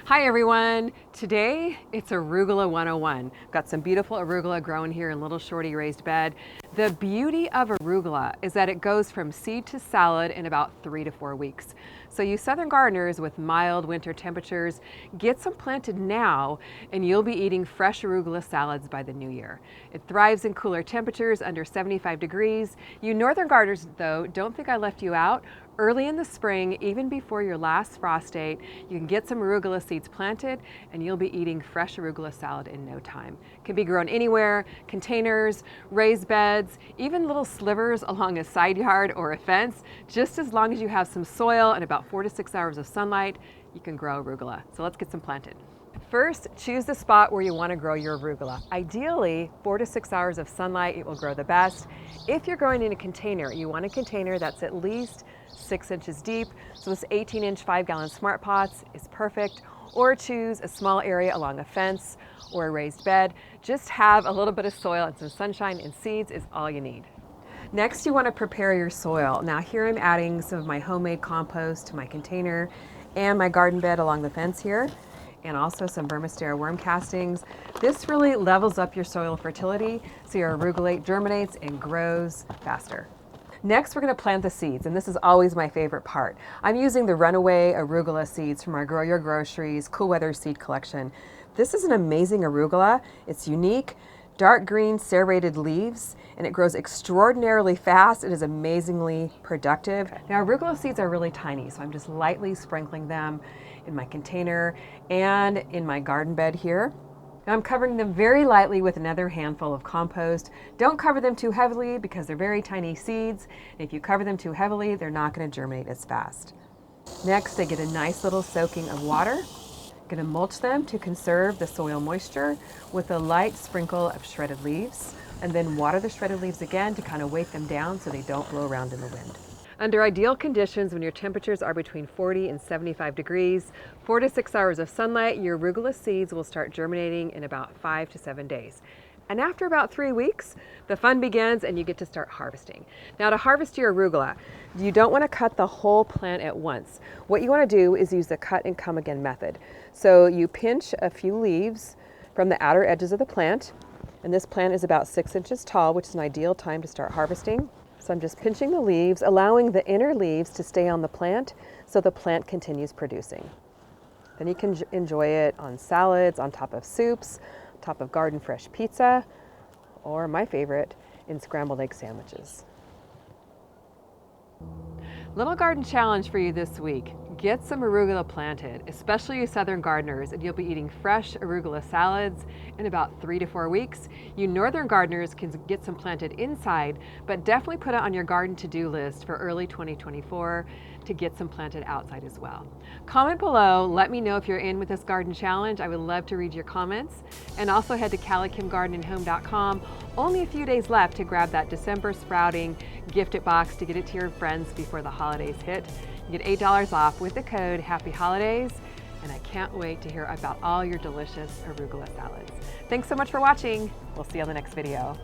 Hi everyone! Today it's Arugula 101. Got some beautiful arugula growing here in little shorty raised bed. The beauty of arugula is that it goes from seed to salad in about 3 to 4 weeks. So you southern gardeners with mild winter temperatures, get some planted now and you'll be eating fresh arugula salads by the new year. It thrives in cooler temperatures under 75 degrees. You northern gardeners though, don't think I left you out. Early in the spring, even before your last frost date, you can get some arugula seeds planted and you'll be eating fresh arugula salad in no time. It can be grown anywhere, containers, raised beds, even little slivers along a side yard or a fence. Just as long as you have some soil and about 4 to 6 hours of sunlight, you can grow arugula. So let's get some planted. First, choose the spot where you want to grow your arugula. Ideally, 4 to 6 hours of sunlight, it will grow the best. If you're growing in a container, you want a container that's at least 6 inches deep. So this 18-inch 5-gallon Smart Pots is perfect. Or choose a small area along a fence or a raised bed. Just have a little bit of soil and some sunshine and seeds is all you need. Next, you want to prepare your soil. Now here I'm adding some of my homemade compost to my container and my garden bed along the fence here, and also some Vermisterra worm castings. This really levels up your soil fertility so your arugula germinates and grows faster. Next, we're going to plant the seeds, and this is always my favorite part. I'm using the Runaway Arugula seeds from our Grow Your Groceries Cool Weather Seed Collection. This is an amazing arugula. It's unique, dark green serrated leaves, and it grows extraordinarily fast. It is amazingly productive. Now, arugula seeds are really tiny, so I'm just lightly sprinkling them in my container and in my garden bed here. Now I'm covering them very lightly with another handful of compost. Don't cover them too heavily because they're very tiny seeds. And if you cover them too heavily, they're not going to germinate as fast. Next, they get a nice little soaking of water. I'm going to mulch them to conserve the soil moisture with a light sprinkle of shredded leaves, and then water the shredded leaves again to kind of weight them down so they don't blow around in the wind. Under ideal conditions, when your temperatures are between 40 and 75 degrees, 4 to 6 hours of sunlight, your arugula seeds will start germinating in about 5 to 7 days. And after about 3 weeks, the fun begins and you get to start harvesting. Now, to harvest your arugula, you don't want to cut the whole plant at once. What you want to do is use the cut and come again method. So you pinch a few leaves from the outer edges of the plant, and this plant is about 6 inches tall, which is an ideal time to start harvesting. So I'm just pinching the leaves, allowing the inner leaves to stay on the plant so the plant continues producing. Then you can enjoy it on salads, on top of soups, on top of garden fresh pizza, or my favorite, in scrambled egg sandwiches. Little garden challenge for you this week. Get some arugula planted, especially you southern gardeners, and you'll be eating fresh arugula salads in about 3 to 4 weeks. You northern gardeners can get some planted inside, but definitely put it on your garden to-do list for early 2024 to get some planted outside as well. Comment below, let me know if you're in with this garden challenge. I would love to read your comments. And also head to CallieKimGardenandHome.com. Only a few days left to grab that December sprouting gift it box to get it to your friends before the holidays hit. You get $8 off with the code Happy Holidays, and I can't wait to hear about all your delicious arugula salads. Thanks so much for watching. We'll see you on the next video.